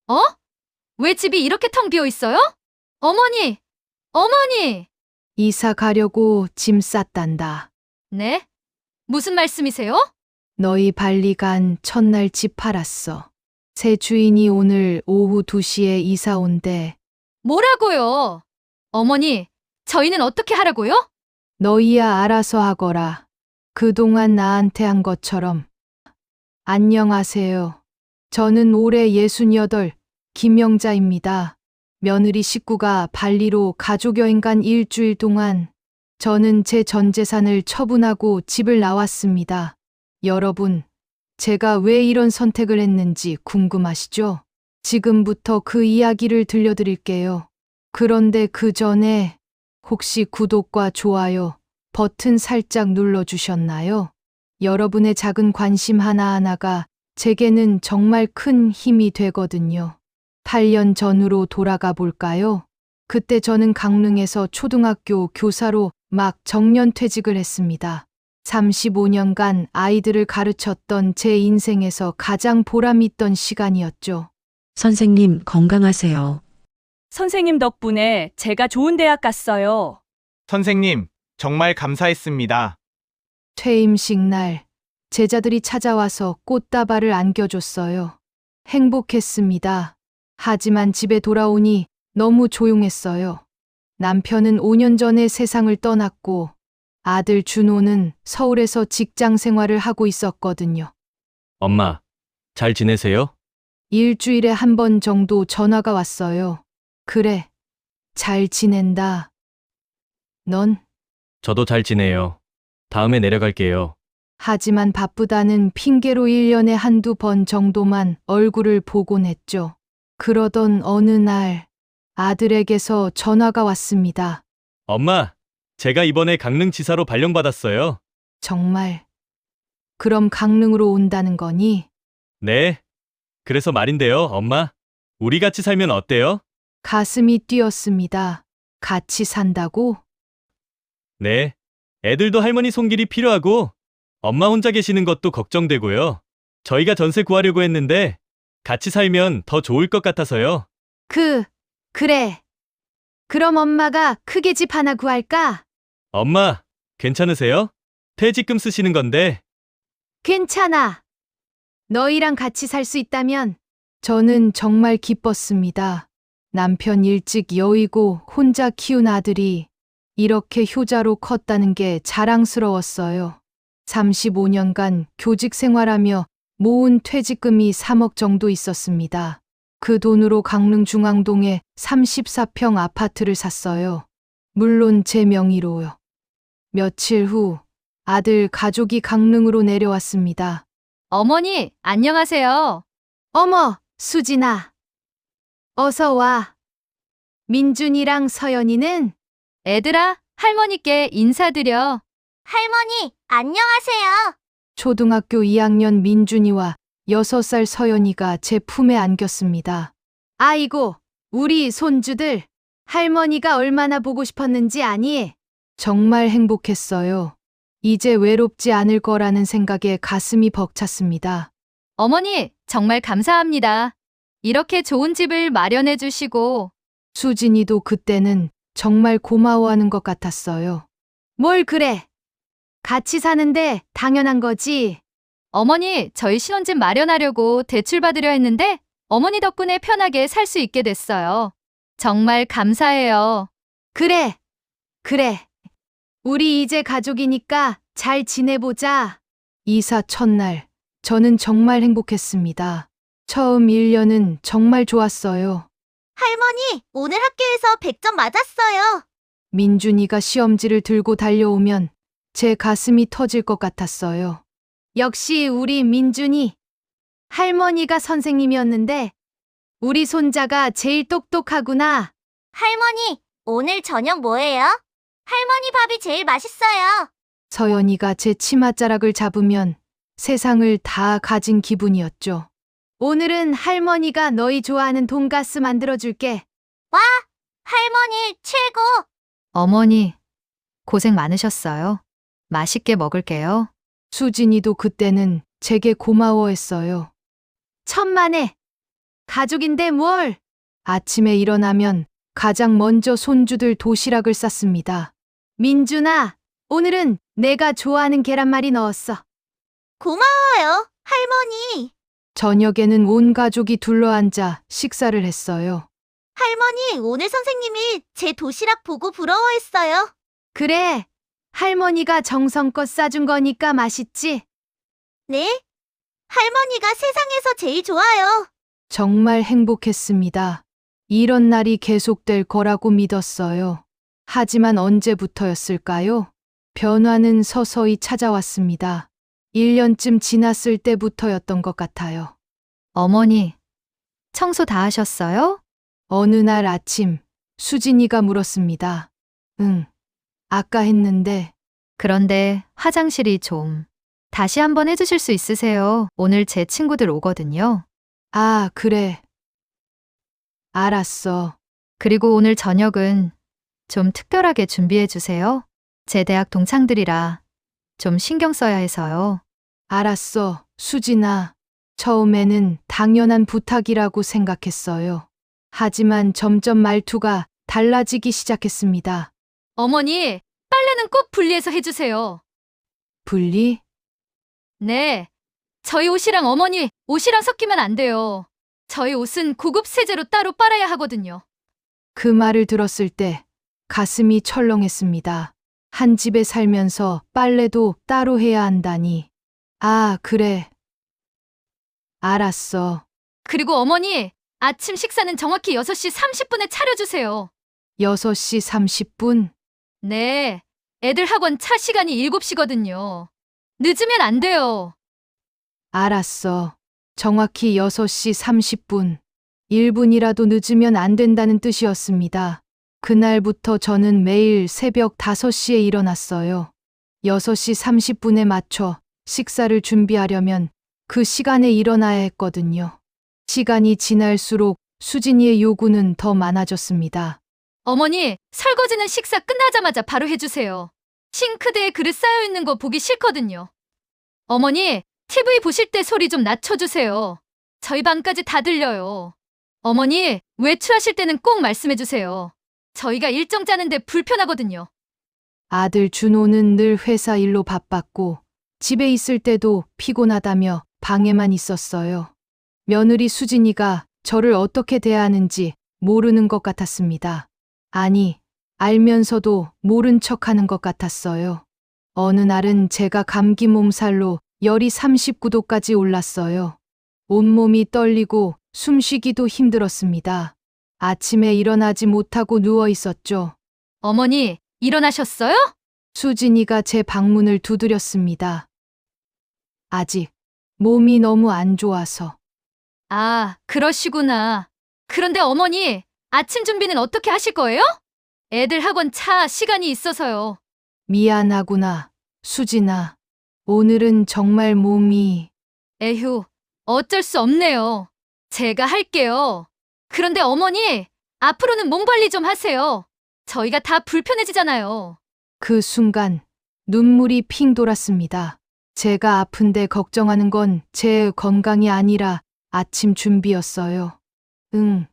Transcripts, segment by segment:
어? 왜 집이 이렇게 텅 비어 있어요? 어머니! 어머니! 이사 가려고 짐 쌌단다. 네? 무슨 말씀이세요? 너희 발리 간 첫날 집 팔았어. 새 주인이 오늘 오후 2시에 이사 온대. 뭐라고요? 어머니, 저희는 어떻게 하라고요? 너희야 알아서 하거라. 그동안 나한테 한 것처럼. 안녕하세요. 저는 올해 68 김영자입니다. 며느리 식구가 발리로 가족여행 간 일주일 동안 저는 제 전 재산을 처분하고 집을 나왔습니다. 여러분, 제가 왜 이런 선택을 했는지 궁금하시죠? 지금부터 그 이야기를 들려드릴게요. 그런데 그 전에 혹시 구독과 좋아요 버튼 살짝 눌러주셨나요? 여러분의 작은 관심 하나하나가 제게는 정말 큰 힘이 되거든요. 8년 전으로 돌아가 볼까요? 그때 저는 강릉에서 초등학교 교사로 막 정년퇴직을 했습니다. 35년간 아이들을 가르쳤던 제 인생에서 가장 보람있던 시간이었죠. 선생님 건강하세요. 선생님 덕분에 제가 좋은 대학 갔어요. 선생님, 정말 감사했습니다. 퇴임식 날, 제자들이 찾아와서 꽃다발을 안겨줬어요. 행복했습니다. 하지만 집에 돌아오니 너무 조용했어요. 남편은 5년 전에 세상을 떠났고, 아들 준호는 서울에서 직장 생활을 하고 있었거든요. 엄마, 잘 지내세요? 일주일에 한 번 정도 전화가 왔어요. 그래, 잘 지낸다. 넌? 저도 잘 지내요. 다음에 내려갈게요. 하지만 바쁘다는 핑계로 1년에 한두 번 정도만 얼굴을 보곤 했죠. 그러던 어느 날 아들에게서 전화가 왔습니다. 엄마, 제가 이번에 강릉지사로 발령받았어요. 정말? 그럼 강릉으로 온다는 거니? 네. 그래서 말인데요, 엄마. 우리 같이 살면 어때요? 가슴이 뛰었습니다. 같이 산다고? 네. 애들도 할머니 손길이 필요하고, 엄마 혼자 계시는 것도 걱정되고요. 저희가 전세 구하려고 했는데, 같이 살면 더 좋을 것 같아서요. 그래. 그럼 엄마가 크게 집 하나 구할까? 엄마, 괜찮으세요? 퇴직금 쓰시는 건데, 괜찮아. 너희랑 같이 살 수 있다면 저는 정말 기뻤습니다. 남편 일찍 여의고 혼자 키운 아들이 이렇게 효자로 컸다는 게 자랑스러웠어요. 35년간 교직 생활하며 모은 퇴직금이 3억 정도 있었습니다. 그 돈으로 강릉 중앙동에 34평 아파트를 샀어요. 물론 제 명의로요. 며칠 후 아들 가족이 강릉으로 내려왔습니다. 어머니, 안녕하세요. 어머, 수진아. 어서 와. 민준이랑 서연이는? 애들아, 할머니께 인사드려. 할머니, 안녕하세요. 초등학교 2학년 민준이와 6살 서연이가 제 품에 안겼습니다. 아이고, 우리 손주들. 할머니가 얼마나 보고 싶었는지 아니? 정말 행복했어요. 이제 외롭지 않을 거라는 생각에 가슴이 벅찼습니다. 어머니, 정말 감사합니다. 이렇게 좋은 집을 마련해 주시고. 수진이도 그때는 정말 고마워하는 것 같았어요. 뭘 그래? 같이 사는데 당연한 거지. 어머니, 저희 신혼집 마련하려고 대출 받으려 했는데 어머니 덕분에 편하게 살 수 있게 됐어요. 정말 감사해요. 그래. 우리 이제 가족이니까 잘 지내보자. 이사 첫날, 저는 정말 행복했습니다. 처음 1년은 정말 좋았어요. 할머니, 오늘 학교에서 100점 맞았어요. 민준이가 시험지를 들고 달려오면 제 가슴이 터질 것 같았어요. 역시 우리 민준이. 할머니가 선생님이었는데 우리 손자가 제일 똑똑하구나. 할머니, 오늘 저녁 뭐예요? 할머니 밥이 제일 맛있어요. 서연이가 제 치맛자락을 잡으면 세상을 다 가진 기분이었죠. 오늘은 할머니가 너희 좋아하는 돈가스 만들어줄게. 와, 할머니 최고. 어머니, 고생 많으셨어요. 맛있게 먹을게요. 수진이도 그때는 제게 고마워했어요. 천만에 가족인데 뭘? 아침에 일어나면 가장 먼저 손주들 도시락을 쌌습니다. 민준아, 오늘은 내가 좋아하는 계란말이 넣었어. 고마워요, 할머니. 저녁에는 온 가족이 둘러앉아 식사를 했어요. 할머니, 오늘 선생님이 제 도시락 보고 부러워했어요. 그래, 할머니가 정성껏 싸준 거니까 맛있지? 네? 할머니가 세상에서 제일 좋아요. 정말 행복했습니다. 이런 날이 계속될 거라고 믿었어요. 하지만 언제부터였을까요? 변화는 서서히 찾아왔습니다. 1년쯤 지났을 때부터였던 것 같아요. 어머니, 청소 다 하셨어요? 어느 날 아침, 수진이가 물었습니다. 응, 아까 했는데. 그런데 화장실이 좀 다시 한번 해주실 수 있으세요? 오늘 제 친구들 오거든요. 아, 그래. 알았어. 그리고 오늘 저녁은 좀 특별하게 준비해 주세요. 제 대학 동창들이라 좀 신경 써야 해서요. 알았어, 수진아. 처음에는 당연한 부탁이라고 생각했어요. 하지만 점점 말투가 달라지기 시작했습니다. 어머니, 빨래는 꼭 분리해서 해주세요. 분리? 네. 저희 옷이랑 어머니 옷이랑 섞이면 안 돼요. 저희 옷은 고급 세제로 따로 빨아야 하거든요. 그 말을 들었을 때 가슴이 철렁했습니다. 한 집에 살면서 빨래도 따로 해야 한다니. 아, 그래. 알았어. 그리고 어머니, 아침 식사는 정확히 6시 30분에 차려주세요. 6시 30분? 네. 애들 학원 차 시간이 7시거든요. 늦으면 안 돼요. 알았어. 정확히 6시 30분. 1분이라도 늦으면 안 된다는 뜻이었습니다. 그날부터 저는 매일 새벽 5시에 일어났어요. 6시 30분에 맞춰 식사를 준비하려면 그 시간에 일어나야 했거든요. 시간이 지날수록 수진이의 요구는 더 많아졌습니다. 어머니, 설거지는 식사 끝나자마자 바로 해주세요. 싱크대에 그릇 쌓여있는 거 보기 싫거든요. 어머니, TV 보실 때 소리 좀 낮춰주세요. 저희 방까지 다 들려요. 어머니, 외출하실 때는 꼭 말씀해주세요. 저희가 일정 짜는데 불편하거든요. 아들 준호는 늘 회사 일로 바빴고 집에 있을 때도 피곤하다며 방에만 있었어요. 며느리 수진이가 저를 어떻게 대하는지 모르는 것 같았습니다. 아니, 알면서도 모른 척하는 것 같았어요. 어느 날은 제가 감기 몸살로 열이 39도까지 올랐어요. 온몸이 떨리고 숨쉬기도 힘들었습니다. 아침에 일어나지 못하고 누워 있었죠. 어머니, 일어나셨어요? 수진이가 제 방문을 두드렸습니다. 아직 몸이 너무 안 좋아서. 아, 그러시구나. 그런데 어머니, 아침 준비는 어떻게 하실 거예요? 애들 학원 차 시간이 있어서요. 미안하구나, 수진아. 오늘은 정말 몸이... 에휴, 어쩔 수 없네요. 제가 할게요. 그런데 어머니, 앞으로는 몸 관리 좀 하세요. 저희가 다 불편해지잖아요. 그 순간 눈물이 핑 돌았습니다. 제가 아픈데 걱정하는 건 제 건강이 아니라 아침 준비였어요. 응,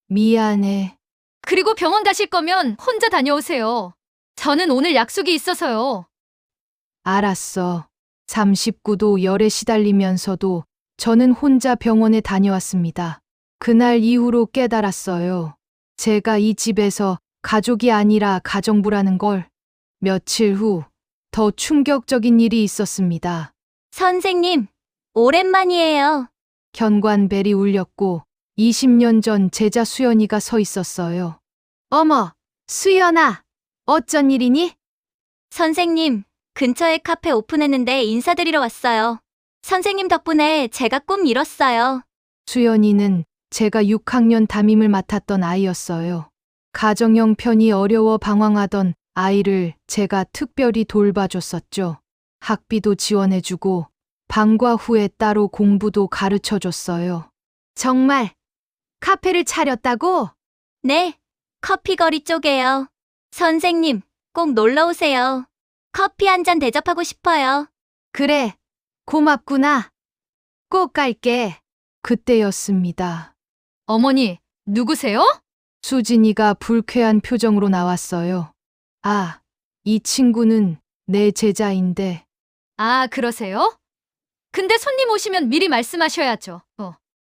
미안해. 그리고 병원 가실 거면 혼자 다녀오세요. 저는 오늘 약속이 있어서요. 알았어. 39도 열에 시달리면서도 저는 혼자 병원에 다녀왔습니다. 그날 이후로 깨달았어요. 제가 이 집에서 가족이 아니라 가정부라는 걸. 며칠 후 더 충격적인 일이 있었습니다. 선생님, 오랜만이에요. 현관벨이 울렸고 20년 전 제자 수연이가 서 있었어요. 어머, 수연아, 어쩐 일이니? 선생님, 근처에 카페 오픈했는데 인사드리러 왔어요. 선생님 덕분에 제가 꿈 이뤘어요. 수연이는 제가 6학년 담임을 맡았던 아이였어요. 가정 형편이 어려워 방황하던 아이를 제가 특별히 돌봐줬었죠. 학비도 지원해주고 방과 후에 따로 공부도 가르쳐줬어요. 정말 카페를 차렸다고? 네, 커피거리 쪽에요. 선생님, 꼭 놀러 오세요. 커피 한 잔 대접하고 싶어요. 그래, 고맙구나. 꼭 갈게. 그때였습니다. 어머니, 누구세요? 수진이가 불쾌한 표정으로 나왔어요. 아, 이 친구는 내 제자인데. 아, 그러세요? 근데 손님 오시면 미리 말씀하셔야죠.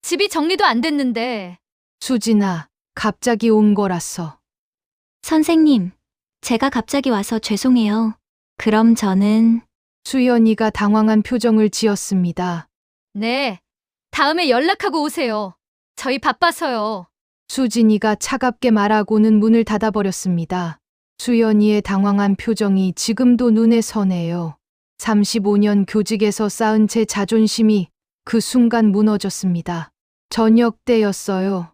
집이 정리도 안 됐는데. 수진아, 갑자기 온 거라서. 선생님, 제가 갑자기 와서 죄송해요. 그럼 저는 수연이가 당황한 표정을 지었습니다. 네. 다음에 연락하고 오세요. 저희 바빠서요. 수진이가 차갑게 말하고는 문을 닫아버렸습니다. 수연이의 당황한 표정이 지금도 눈에 선해요. 35년 교직에서 쌓은 제 자존심이 그 순간 무너졌습니다. 저녁 때였어요.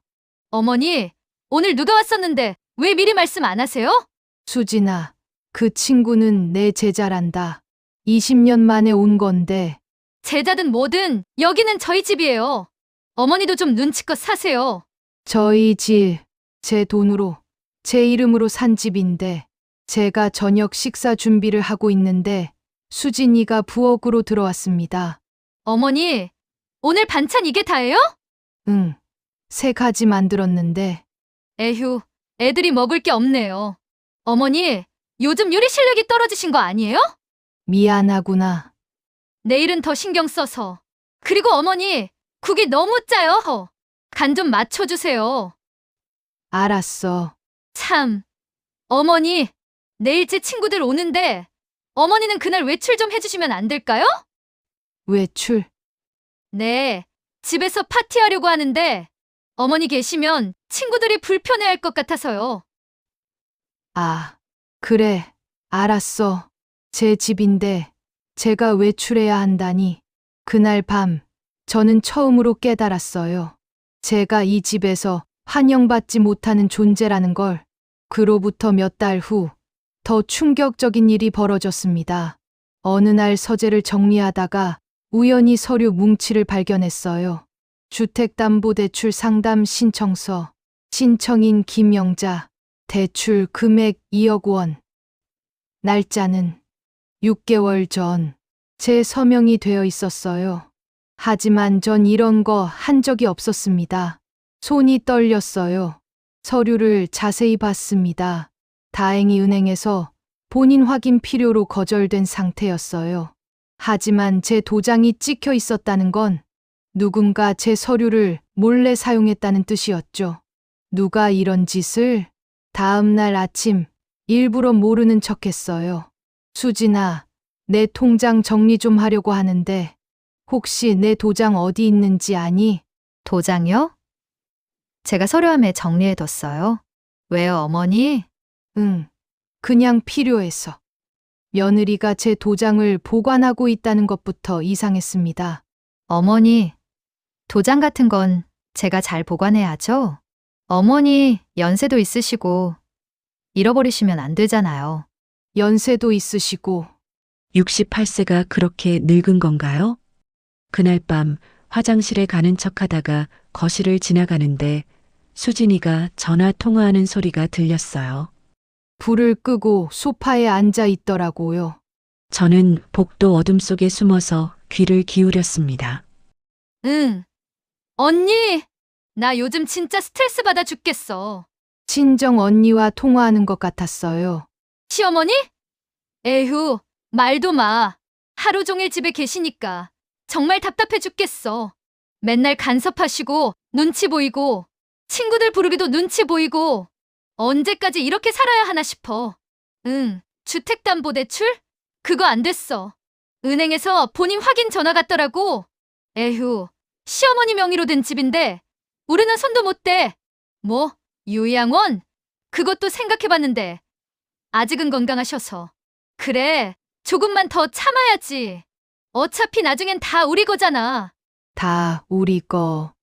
어머니, 오늘 누가 왔었는데 왜 미리 말씀 안 하세요? 수진아, 그 친구는 내 제자란다. 20년 만에 온 건데. 제자든 뭐든 여기는 저희 집이에요. 어머니도 좀 눈치껏 사세요. 저희 집, 제 돈으로, 제 이름으로 산 집인데, 제가 저녁 식사 준비를 하고 있는데, 수진이가 부엌으로 들어왔습니다. 어머니, 오늘 반찬 이게 다예요? 응, 3가지 만들었는데, 에휴, 애들이 먹을 게 없네요. 어머니, 요즘 요리 실력이 떨어지신 거 아니에요? 미안하구나. 내일은 더 신경 써서. 그리고 어머니, 국이 너무 짜요. 간 좀 맞춰주세요. 알았어. 참, 어머니, 내일 제 친구들 오는데 어머니는 그날 외출 좀 해주시면 안 될까요? 외출. 네, 집에서 파티하려고 하는데 어머니 계시면 친구들이 불편해할 것 같아서요. 아, 그래, 알았어. 제 집인데, 제가 외출해야 한다니. 그날 밤, 저는 처음으로 깨달았어요. 제가 이 집에서 환영받지 못하는 존재라는 걸. 그로부터 몇 달 후, 더 충격적인 일이 벌어졌습니다. 어느 날 서재를 정리하다가 우연히 서류 뭉치를 발견했어요. 주택담보대출 상담 신청서, 신청인 김영자, 대출 금액 2억 원. 날짜는 6개월 전, 제 서명이 되어 있었어요. 하지만 전 이런 거 한 적이 없었습니다. 손이 떨렸어요. 서류를 자세히 봤습니다. 다행히 은행에서 본인 확인 필요로 거절된 상태였어요. 하지만 제 도장이 찍혀 있었다는 건 누군가 제 서류를 몰래 사용했다는 뜻이었죠. 누가 이런 짓을? 다음 날 아침 일부러 모르는 척했어요. 수진아, 내 통장 정리 좀 하려고 하는데 혹시 내 도장 어디 있는지 아니? 도장이요? 제가 서류함에 정리해뒀어요. 왜요, 어머니? 응, 그냥 필요해서. 며느리가 제 도장을 보관하고 있다는 것부터 이상했습니다. 어머니, 도장 같은 건 제가 잘 보관해야죠. 어머니, 연세도 있으시고 잃어버리시면 안 되잖아요. 연세도 있으시고 68세가 그렇게 늙은 건가요? 그날 밤 화장실에 가는 척 하다가 거실을 지나가는데 수진이가 전화 통화하는 소리가 들렸어요. 불을 끄고 소파에 앉아 있더라고요. 저는 복도 어둠 속에 숨어서 귀를 기울였습니다. 응. 언니, 나 요즘 진짜 스트레스 받아 죽겠어. 친정 언니와 통화하는 것 같았어요. 시어머니? 에휴, 말도 마. 하루 종일 집에 계시니까 정말 답답해 죽겠어. 맨날 간섭하시고 눈치 보이고 친구들 부르기도 눈치 보이고 언제까지 이렇게 살아야 하나 싶어. 응, 주택담보대출? 그거 안 됐어. 은행에서 본인 확인 전화 갔더라고. 에휴, 시어머니 명의로 된 집인데 우리는 손도 못 대. 뭐, 요양원? 그것도 생각해봤는데 아직은 건강하셔서. 그래, 조금만 더 참아야지. 어차피 나중엔 다 우리 거잖아. 다 우리 거.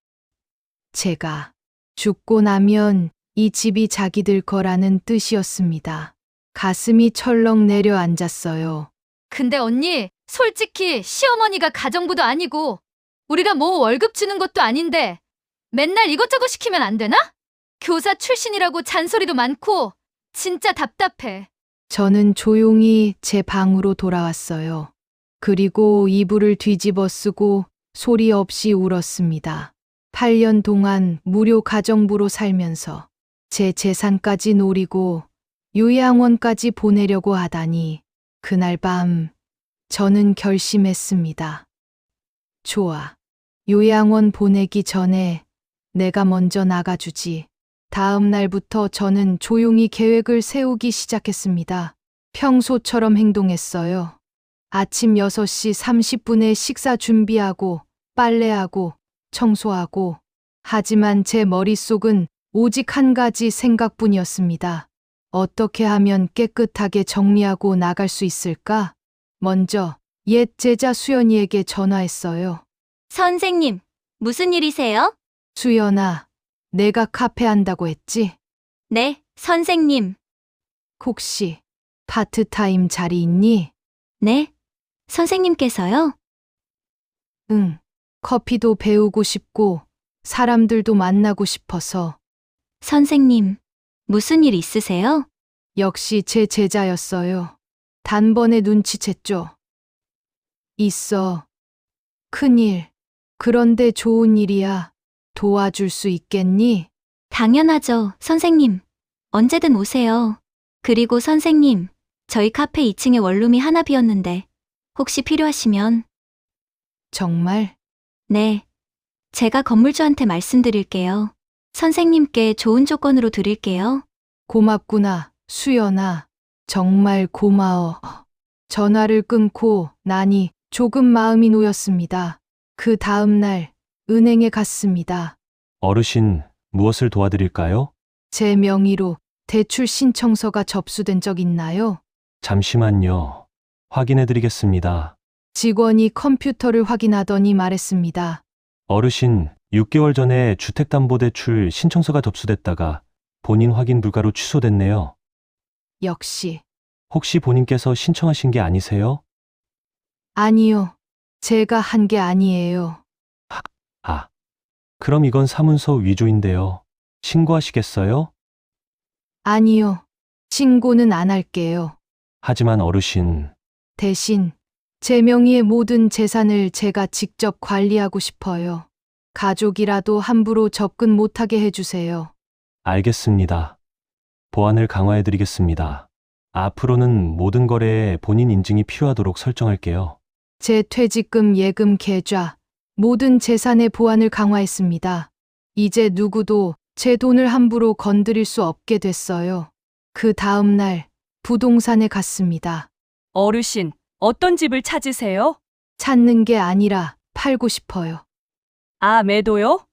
제가 죽고 나면 이 집이 자기들 거라는 뜻이었습니다. 가슴이 철렁 내려앉았어요. 근데 언니, 솔직히 시어머니가 가정부도 아니고 우리가 뭐 월급 주는 것도 아닌데 맨날 이것저것 시키면 안 되나? 교사 출신이라고 잔소리도 많고 진짜 답답해. 저는 조용히 제 방으로 돌아왔어요. 그리고 이불을 뒤집어 쓰고 소리 없이 울었습니다. 8년 동안 무료 가정부로 살면서 제 재산까지 노리고 요양원까지 보내려고 하다니 그날 밤 저는 결심했습니다. 좋아. 요양원 보내기 전에 내가 먼저 나가주지. 다음 날부터 저는 조용히 계획을 세우기 시작했습니다. 평소처럼 행동했어요. 아침 6시 30분에 식사 준비하고 빨래하고 청소하고. 하지만 제 머릿속은 오직 한 가지 생각뿐이었습니다. 어떻게 하면 깨끗하게 정리하고 나갈 수 있을까? 먼저 옛 제자 수연이에게 전화했어요. 선생님, 무슨 일이세요? 수연아, 내가 카페 한다고 했지? 네, 선생님. 혹시 파트타임 자리 있니? 네, 선생님께서요? 응. 커피도 배우고 싶고 사람들도 만나고 싶어서. 선생님, 무슨 일 있으세요? 역시 제 제자였어요. 단번에 눈치챘죠. 있어. 큰일. 그런데 좋은 일이야. 도와줄 수 있겠니? 당연하죠, 선생님. 언제든 오세요. 그리고 선생님, 저희 카페 2층에 원룸이 하나 비었는데 혹시 필요하시면. 정말? 네. 제가 건물주한테 말씀드릴게요. 선생님께 좋은 조건으로 드릴게요. 고맙구나, 수연아. 정말 고마워. 전화를 끊고 나니 조금 마음이 놓였습니다. 그 다음 날 은행에 갔습니다. 어르신, 무엇을 도와드릴까요? 제 명의로 대출 신청서가 접수된 적 있나요? 잠시만요. 확인해드리겠습니다. 직원이 컴퓨터를 확인하더니 말했습니다. 어르신, 6개월 전에 주택담보대출 신청서가 접수됐다가 본인 확인 불가로 취소됐네요. 역시. 혹시 본인께서 신청하신 게 아니세요? 아니요. 제가 한 게 아니에요. 아, 그럼 이건 사문서 위조인데요. 신고하시겠어요? 아니요. 신고는 안 할게요. 하지만 어르신, 대신 제 명의의 모든 재산을 제가 직접 관리하고 싶어요. 가족이라도 함부로 접근 못하게 해주세요. 알겠습니다. 보안을 강화해드리겠습니다. 앞으로는 모든 거래에 본인 인증이 필요하도록 설정할게요. 제 퇴직금, 예금, 계좌, 모든 재산의 보안을 강화했습니다. 이제 누구도 제 돈을 함부로 건드릴 수 없게 됐어요. 그 다음 날 부동산에 갔습니다. 어르신, 어떤 집을 찾으세요? 찾는 게 아니라 팔고 싶어요. 아, 매도요?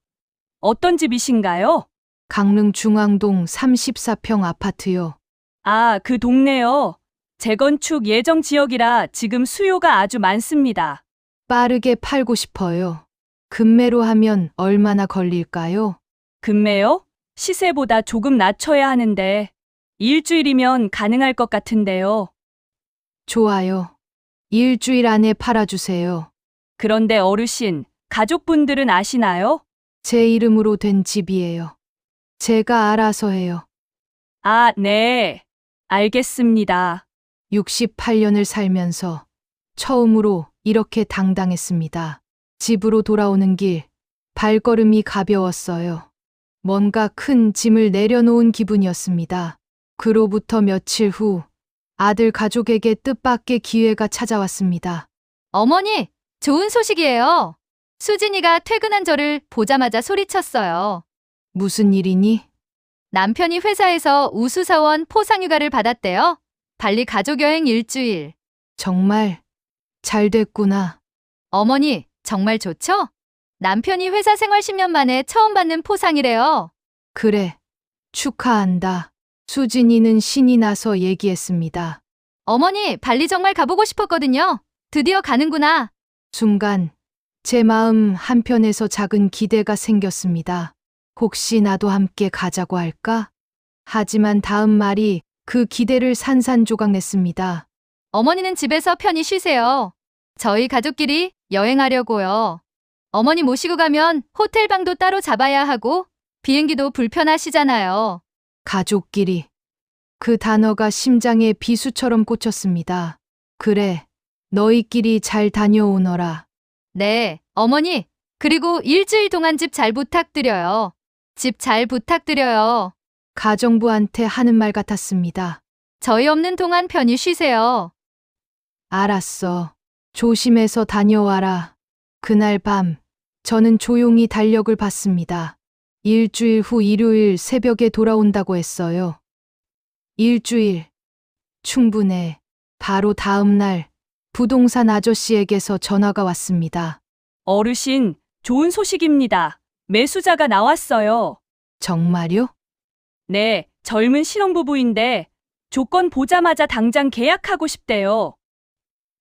어떤 집이신가요? 강릉 중앙동 34평 아파트요. 아, 그 동네요. 재건축 예정 지역이라 지금 수요가 아주 많습니다. 빠르게 팔고 싶어요. 금매로 하면 얼마나 걸릴까요? 금매요? 시세보다 조금 낮춰야 하는데 일주일이면 가능할 것 같은데요. 좋아요. 일주일 안에 팔아주세요. 그런데 어르신, 가족분들은 아시나요? 제 이름으로 된 집이에요. 제가 알아서 해요. 아, 네. 알겠습니다. 68년을 살면서 처음으로 이렇게 당당했습니다. 집으로 돌아오는 길, 발걸음이 가벼웠어요. 뭔가 큰 짐을 내려놓은 기분이었습니다. 그로부터 며칠 후 아들 가족에게 뜻밖의 기회가 찾아왔습니다. 어머니, 좋은 소식이에요. 수진이가 퇴근한 저를 보자마자 소리쳤어요. 무슨 일이니? 남편이 회사에서 우수사원 포상휴가를 받았대요. 발리 가족여행 일주일. 정말 잘 됐구나. 어머니, 정말 좋죠? 남편이 회사 생활 10년 만에 처음 받는 포상이래요. 그래, 축하한다. 수진이는 신이 나서 얘기했습니다. 어머니, 발리 정말 가보고 싶었거든요. 드디어 가는구나. 순간 제 마음 한편에서 작은 기대가 생겼습니다. 혹시 나도 함께 가자고 할까? 하지만 다음 말이 그 기대를 산산조각냈습니다. 어머니는 집에서 편히 쉬세요. 저희 가족끼리 여행하려고요. 어머니 모시고 가면 호텔 방도 따로 잡아야 하고 비행기도 불편하시잖아요. 가족끼리. 그 단어가 심장에 비수처럼 꽂혔습니다. 그래, 너희끼리 잘 다녀오너라. 네, 어머니, 그리고 일주일 동안 집 잘 부탁드려요. 집 잘 부탁드려요. 가정부한테 하는 말 같았습니다. 저희 없는 동안 편히 쉬세요. 알았어. 조심해서 다녀와라. 그날 밤, 저는 조용히 달력을 봤습니다. 일주일 후 일요일 새벽에 돌아온다고 했어요. 일주일. 충분해. 바로 다음 날, 부동산 아저씨에게서 전화가 왔습니다. 어르신, 좋은 소식입니다. 매수자가 나왔어요. 정말요? 네, 젊은 신혼부부인데 조건 보자마자 당장 계약하고 싶대요.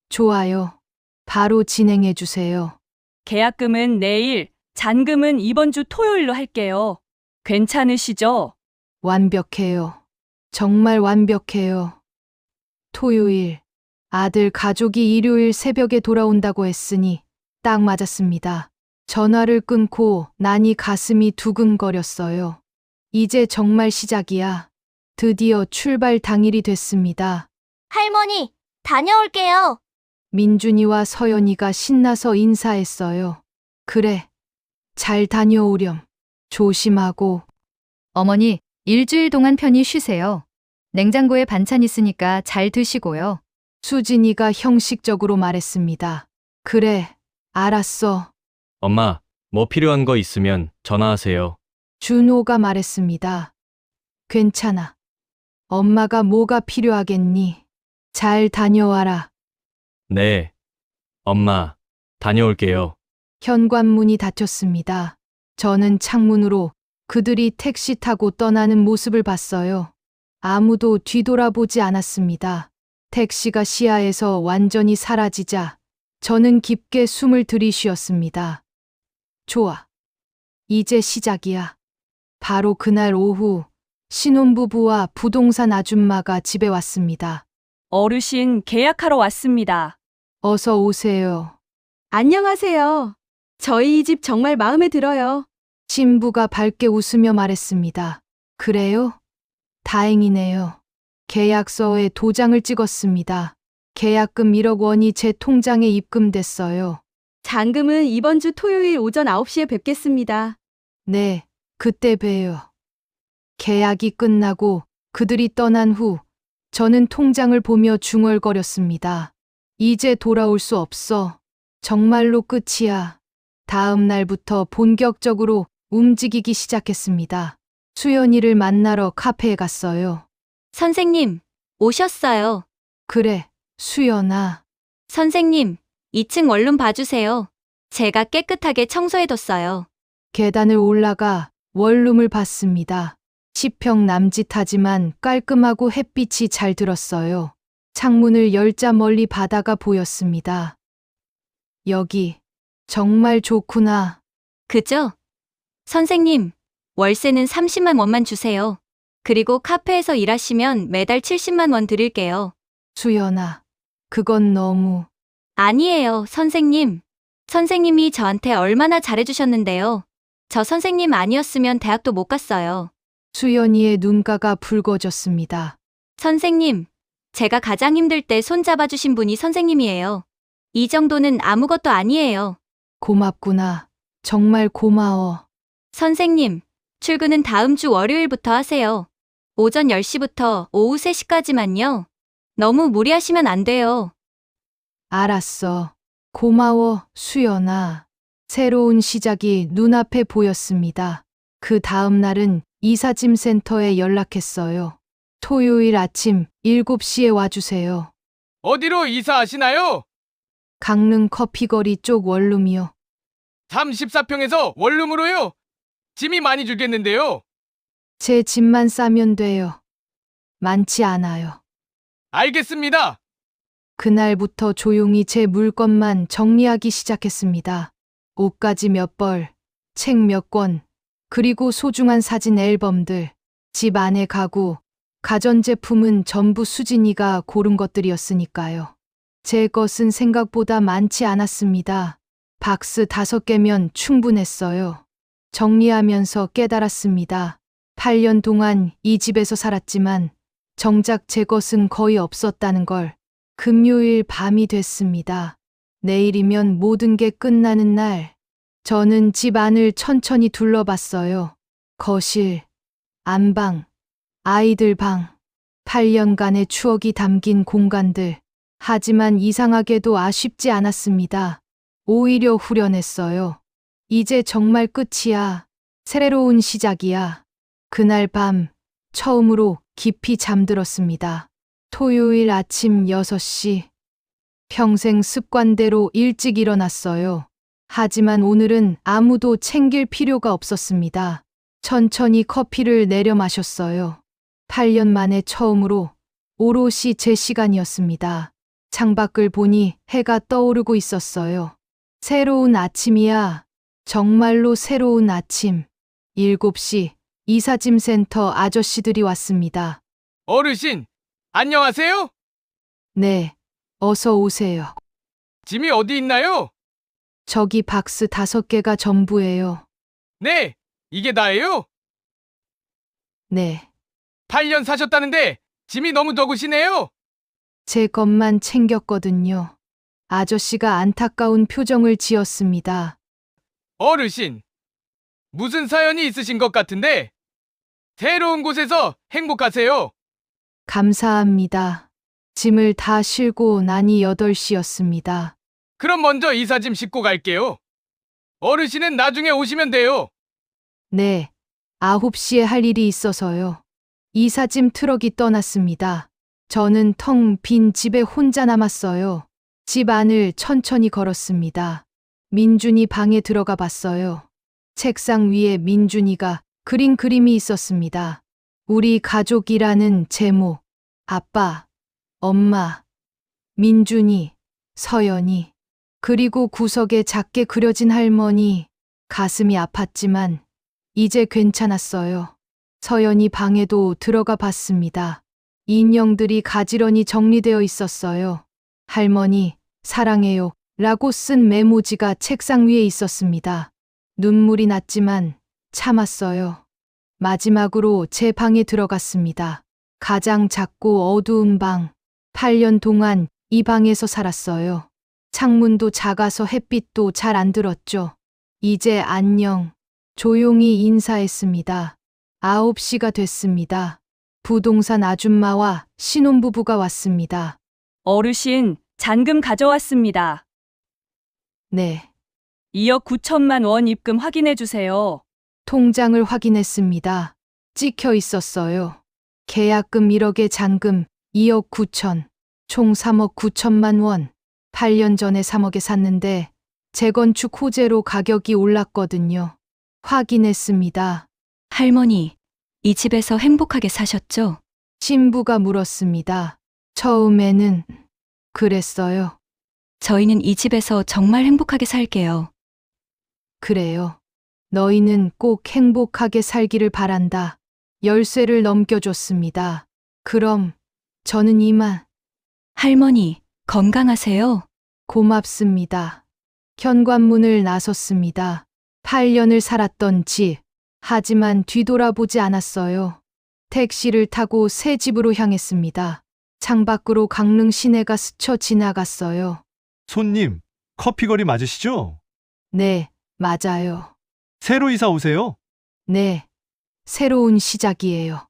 좋아요. 바로 진행해 주세요. 계약금은 내일, 잔금은 이번 주 토요일로 할게요. 괜찮으시죠? 완벽해요. 정말 완벽해요. 토요일, 아들 가족이 일요일 새벽에 돌아온다고 했으니 딱 맞았습니다. 전화를 끊고 나니 가슴이 두근거렸어요. 이제 정말 시작이야. 드디어 출발 당일이 됐습니다. 할머니, 다녀올게요. 민준이와 서연이가 신나서 인사했어요. 그래, 잘 다녀오렴. 조심하고. 어머니, 일주일 동안 편히 쉬세요. 냉장고에 반찬 있으니까 잘 드시고요. 수진이가 형식적으로 말했습니다. 그래, 알았어. 엄마, 뭐 필요한 거 있으면 전화하세요. 준호가 말했습니다. 괜찮아. 엄마가 뭐가 필요하겠니? 잘 다녀와라. 네. 엄마, 다녀올게요. 현관문이 닫혔습니다. 저는 창문으로 그들이 택시 타고 떠나는 모습을 봤어요. 아무도 뒤돌아보지 않았습니다. 택시가 시야에서 완전히 사라지자 저는 깊게 숨을 들이쉬었습니다. 좋아. 이제 시작이야. 바로 그날 오후 신혼부부와 부동산 아줌마가 집에 왔습니다. 어르신, 계약하러 왔습니다. 어서 오세요. 안녕하세요. 저희 이 집 정말 마음에 들어요. 신부가 밝게 웃으며 말했습니다. 그래요? 다행이네요. 계약서에 도장을 찍었습니다. 계약금 1억 원이 제 통장에 입금됐어요. 잔금은 이번 주 토요일 오전 9시에 뵙겠습니다. 네, 그때 봬요. 계약이 끝나고 그들이 떠난 후 저는 통장을 보며 중얼거렸습니다. 이제 돌아올 수 없어. 정말로 끝이야. 다음 날부터 본격적으로 움직이기 시작했습니다. 수연이를 만나러 카페에 갔어요. 선생님, 오셨어요. 그래, 수연아. 선생님, 2층 원룸 봐주세요. 제가 깨끗하게 청소해뒀어요. 계단을 올라가 원룸을 봤습니다. 10평 남짓하지만 깔끔하고 햇빛이 잘 들었어요. 창문을 열자 멀리 바다가 보였습니다. 여기 정말 좋구나. 그죠? 선생님, 월세는 30만 원만 주세요. 그리고 카페에서 일하시면 매달 70만 원 드릴게요. 수연아, 그건 너무. 아니에요, 선생님. 선생님이 저한테 얼마나 잘해주셨는데요. 저 선생님 아니었으면 대학도 못 갔어요. 수연이의 눈가가 붉어졌습니다. 선생님, 제가 가장 힘들 때 손잡아주신 분이 선생님이에요. 이 정도는 아무것도 아니에요. 고맙구나. 정말 고마워. 선생님, 출근은 다음 주 월요일부터 하세요. 오전 10시부터 오후 3시까지만요. 너무 무리하시면 안 돼요. 알았어. 고마워, 수연아. 새로운 시작이 눈앞에 보였습니다. 그 다음 날은 이사짐 센터에 연락했어요. 토요일 아침 7시에 와주세요. 어디로 이사하시나요? 강릉 커피거리 쪽 원룸이요. 34평에서 원룸으로요? 짐이 많이 줄겠는데요. 제 집만 싸면 돼요. 많지 않아요. 알겠습니다. 그날부터 조용히 제 물건만 정리하기 시작했습니다. 옷가지 몇 벌, 책 몇 권, 그리고 소중한 사진 앨범들, 집 안에 가구, 가전제품은 전부 수진이가 고른 것들이었으니까요. 제 것은 생각보다 많지 않았습니다. 박스 5개면 충분했어요. 정리하면서 깨달았습니다. 8년 동안 이 집에서 살았지만 정작 제 것은 거의 없었다는 걸. 금요일 밤이 됐습니다. 내일이면 모든 게 끝나는 날. 저는 집 안을 천천히 둘러봤어요. 거실, 안방, 아이들 방, 8년간의 추억이 담긴 공간들. 하지만 이상하게도 아쉽지 않았습니다. 오히려 후련했어요. 이제 정말 끝이야. 새로운 시작이야. 그날 밤 처음으로 깊이 잠들었습니다. 토요일 아침 6시. 평생 습관대로 일찍 일어났어요. 하지만 오늘은 아무도 챙길 필요가 없었습니다. 천천히 커피를 내려 마셨어요. 8년 만에 처음으로 오롯이 제 시간이었습니다. 창밖을 보니 해가 떠오르고 있었어요. 새로운 아침이야. 정말로 새로운 아침. 7시 이사짐 센터 아저씨들이 왔습니다. 어르신, 안녕하세요? 네, 어서 오세요. 짐이 어디 있나요? 저기 박스 5개가 전부예요. 네, 이게 다예요? 네, 8년 사셨다는데 짐이 너무 적으시네요. 제 것만 챙겼거든요. 아저씨가 안타까운 표정을 지었습니다. 어르신, 무슨 사연이 있으신 것 같은데 새로운 곳에서 행복하세요. 감사합니다. 짐을 다 싣고 나니 8시였습니다. 그럼 먼저 이사짐 싣고 갈게요. 어르신은 나중에 오시면 돼요. 네, 9시에 할 일이 있어서요. 이사짐 트럭이 떠났습니다. 저는 텅 빈 집에 혼자 남았어요. 집 안을 천천히 걸었습니다. 민준이 방에 들어가 봤어요. 책상 위에 민준이가 그린 그림이 있었습니다. 우리 가족이라는 제목, 아빠, 엄마, 민준이, 서연이, 그리고 구석에 작게 그려진 할머니. 가슴이 아팠지만 이제 괜찮았어요. 서연이 방에도 들어가 봤습니다. 인형들이 가지런히 정리되어 있었어요. 할머니, 사랑해요 라고 쓴 메모지가 책상 위에 있었습니다. 눈물이 났지만 참았어요. 마지막으로 제 방에 들어갔습니다. 가장 작고 어두운 방. 8년 동안 이 방에서 살았어요. 창문도 작아서 햇빛도 잘 안 들었죠. 이제 안녕. 조용히 인사했습니다. 9시가 됐습니다. 부동산 아줌마와 신혼부부가 왔습니다. 어르신, 잔금 가져왔습니다. 네, 2억 9천만 원 입금 확인해 주세요. 통장을 확인했습니다. 찍혀 있었어요. 계약금 1억에 잔금 2억 9천, 총 3억 9천만 원. 8년 전에 3억에 샀는데 재건축 호재로 가격이 올랐거든요. 확인했습니다. 할머니, 이 집에서 행복하게 사셨죠? 신부가 물었습니다. 처음에는 그랬어요. 저희는 이 집에서 정말 행복하게 살게요. 그래요. 너희는 꼭 행복하게 살기를 바란다. 열쇠를 넘겨줬습니다. 그럼 저는 이만. 할머니, 건강하세요. 고맙습니다. 현관문을 나섰습니다. 8년을 살았던 집. 하지만 뒤돌아보지 않았어요. 택시를 타고 새 집으로 향했습니다. 창밖으로 강릉 시내가 스쳐 지나갔어요. 손님, 커피거리 맞으시죠? 네, 맞아요. 새로 이사 오세요? 네, 새로운 시작이에요.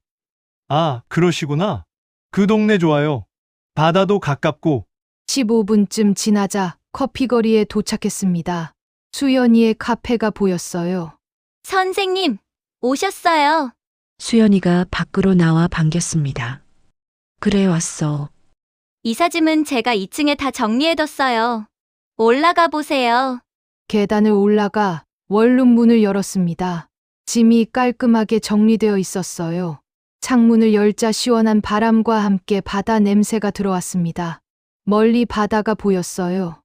아, 그러시구나. 그 동네 좋아요. 바다도 가깝고. 15분쯤 지나자 커피거리에 도착했습니다. 수연이의 카페가 보였어요. 선생님, 오셨어요. 수연이가 밖으로 나와 반겼습니다. 그래 왔어. 이사짐은 제가 2층에 다 정리해뒀어요. 올라가 보세요. 계단을 올라가 원룸 문을 열었습니다. 짐이 깔끔하게 정리되어 있었어요. 창문을 열자 시원한 바람과 함께 바다 냄새가 들어왔습니다. 멀리 바다가 보였어요.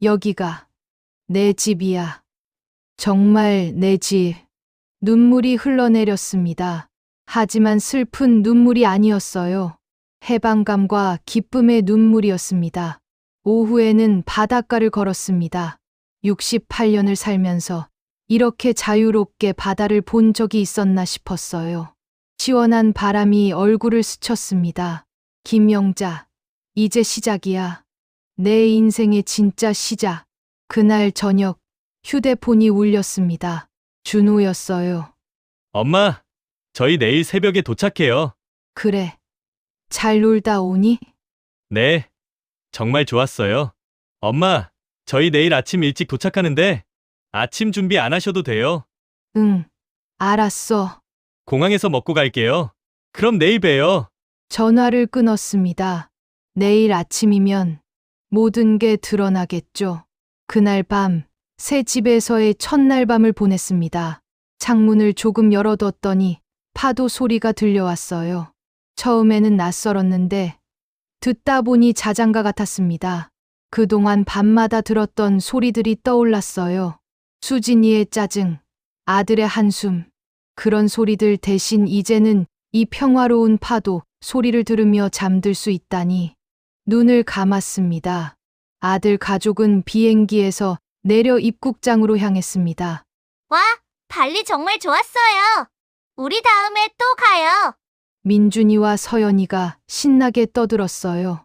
여기가 내 집이야. 정말 내 집. 눈물이 흘러내렸습니다. 하지만 슬픈 눈물이 아니었어요. 해방감과 기쁨의 눈물이었습니다. 오후에는 바닷가를 걸었습니다. 68년을 살면서 이렇게 자유롭게 바다를 본 적이 있었나 싶었어요. 시원한 바람이 얼굴을 스쳤습니다. 김영자, 이제 시작이야. 내 인생의 진짜 시작. 그날 저녁 휴대폰이 울렸습니다. 준호였어요. 엄마, 저희 내일 새벽에 도착해요. 그래. 잘 놀다 오니? 네. 정말 좋았어요. 엄마, 저희 내일 아침 일찍 도착하는데 아침 준비 안 하셔도 돼요. 응. 알았어. 공항에서 먹고 갈게요. 그럼 내일 봬요. 전화를 끊었습니다. 내일 아침이면 모든 게 드러나겠죠. 그날 밤, 새 집에서의 첫날 밤을 보냈습니다. 창문을 조금 열어뒀더니 파도 소리가 들려왔어요. 처음에는 낯설었는데 듣다 보니 자장가 같았습니다. 그동안 밤마다 들었던 소리들이 떠올랐어요. 수진이의 짜증, 아들의 한숨. 그런 소리들 대신 이제는 이 평화로운 파도 소리를 들으며 잠들 수 있다니. 눈을 감았습니다. 아들 가족은 비행기에서 내려 입국장으로 향했습니다. 와, 발리 정말 좋았어요. 우리 다음에 또 가요. 민준이와 서연이가 신나게 떠들었어요.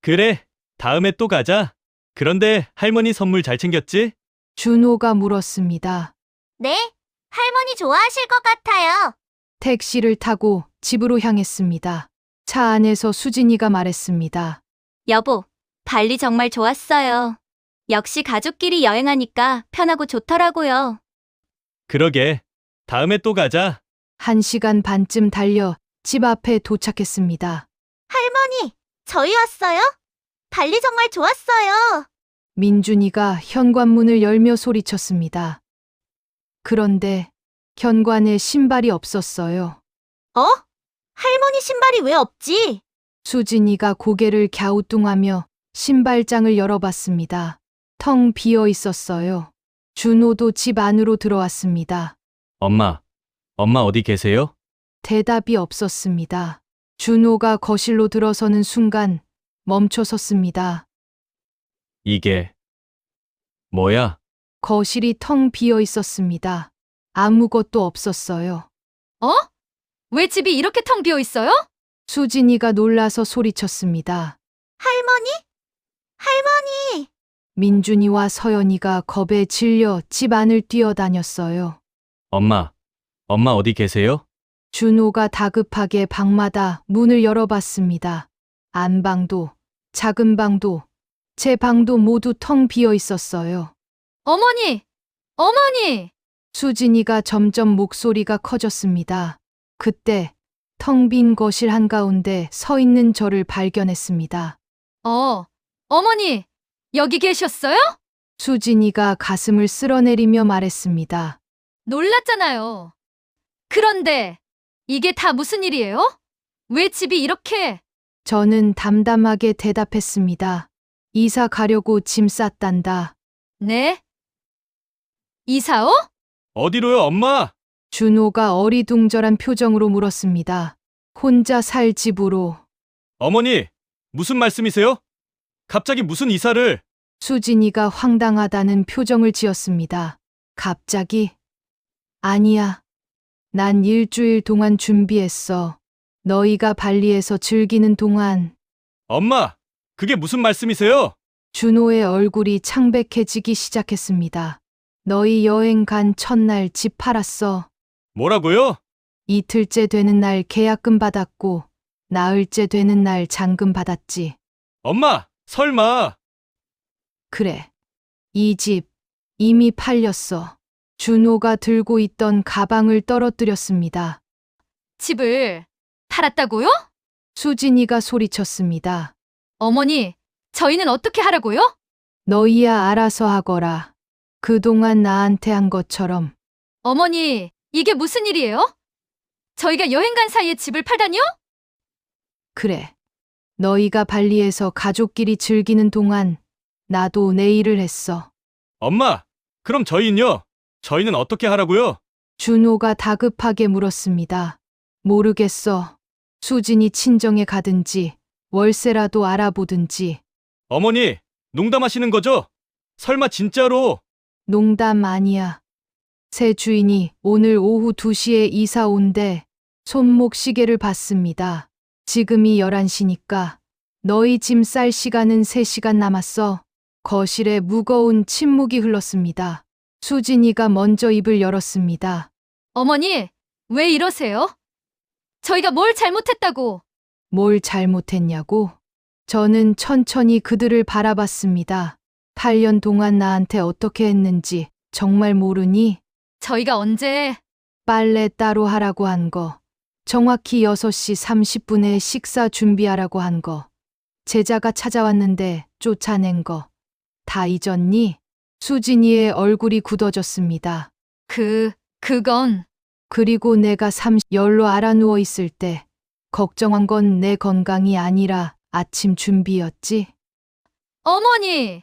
그래, 다음에 또 가자. 그런데 할머니 선물 잘 챙겼지? 준호가 물었습니다. 네, 할머니 좋아하실 것 같아요. 택시를 타고 집으로 향했습니다. 차 안에서 수진이가 말했습니다. 여보, 발리 정말 좋았어요. 역시 가족끼리 여행하니까 편하고 좋더라고요. 그러게. 다음에 또 가자. 1시간 반쯤 달려 집 앞에 도착했습니다. 할머니, 저희 왔어요? 발리 정말 좋았어요. 민준이가 현관문을 열며 소리쳤습니다. 그런데 현관에 신발이 없었어요. 어? 할머니 신발이 왜 없지? 수진이가 고개를 갸우뚱하며 신발장을 열어봤습니다. 텅 비어 있었어요. 준호도 집 안으로 들어왔습니다. 엄마 어디 계세요? 대답이 없었습니다. 준호가 거실로 들어서는 순간 멈춰 섰습니다. 이게 뭐야? 거실이 텅 비어 있었습니다. 아무것도 없었어요. 어? 왜 집이 이렇게 텅 비어 있어요? 수진이가 놀라서 소리쳤습니다. 할머니? 할머니! 민준이와 서연이가 겁에 질려 집 안을 뛰어다녔어요. 엄마 어디 계세요? 준호가 다급하게 방마다 문을 열어봤습니다. 안방도, 작은 방도, 제 방도 모두 텅 비어 있었어요. 어머니! 어머니! 수진이가 점점 목소리가 커졌습니다. 그때 텅 빈 거실 한가운데 서 있는 저를 발견했습니다. 어머니! 여기 계셨어요? 수진이가 가슴을 쓸어내리며 말했습니다. 놀랐잖아요. 그런데 이게 다 무슨 일이에요? 왜 집이 이렇게... 저는 담담하게 대답했습니다. 이사 가려고 짐 쌌단다. 네? 이사요? 어디로요, 엄마? 준호가 어리둥절한 표정으로 물었습니다. 혼자 살 집으로. 어머니, 무슨 말씀이세요? 갑자기 무슨 이사를? 수진이가 황당하다는 표정을 지었습니다. 갑자기? 아니야. 난 일주일 동안 준비했어. 너희가 발리에서 즐기는 동안. 엄마, 그게 무슨 말씀이세요? 준호의 얼굴이 창백해지기 시작했습니다. 너희 여행 간 첫날 집 팔았어. 뭐라고요? 이틀째 되는 날 계약금 받았고, 나흘째 되는 날 잔금 받았지. 엄마, 설마. 그래. 이 집 이미 팔렸어. 준호가 들고 있던 가방을 떨어뜨렸습니다. 집을 팔았다고요? 수진이가 소리쳤습니다. 어머니, 저희는 어떻게 하라고요? 너희야 알아서 하거라. 그동안 나한테 한 것처럼. 어머니, 이게 무슨 일이에요? 저희가 여행 간 사이에 집을 팔다니요? 그래. 너희가 발리에서 가족끼리 즐기는 동안 나도 내 일을 했어. 엄마, 그럼 저희는요? 저희는 어떻게 하라고요? 준호가 다급하게 물었습니다. 모르겠어. 수진이 친정에 가든지 월세라도 알아보든지. 어머니, 농담하시는 거죠? 설마 진짜로? 농담 아니야. 새 주인이 오늘 오후 2시에 이사 온대. 손목 시계를 봤습니다. 지금이 11시니까 너희 짐 쌀 시간은 3시간 남았어. 거실에 무거운 침묵이 흘렀습니다. 수진이가 먼저 입을 열었습니다. 어머니, 왜 이러세요? 저희가 뭘 잘못했다고? 뭘 잘못했냐고? 저는 천천히 그들을 바라봤습니다. 8년 동안 나한테 어떻게 했는지 정말 모르니? 저희가 언제 빨래 따로 하라고 한 거, 정확히 6시 30분에 식사 준비하라고 한 거, 제자가 찾아왔는데 쫓아낸 거, 다 잊었니? 수진이의 얼굴이 굳어졌습니다. 그건 그리고 내가 30열로 알아 누워 있을 때 걱정한 건 내 건강이 아니라 아침 준비였지. 어머니!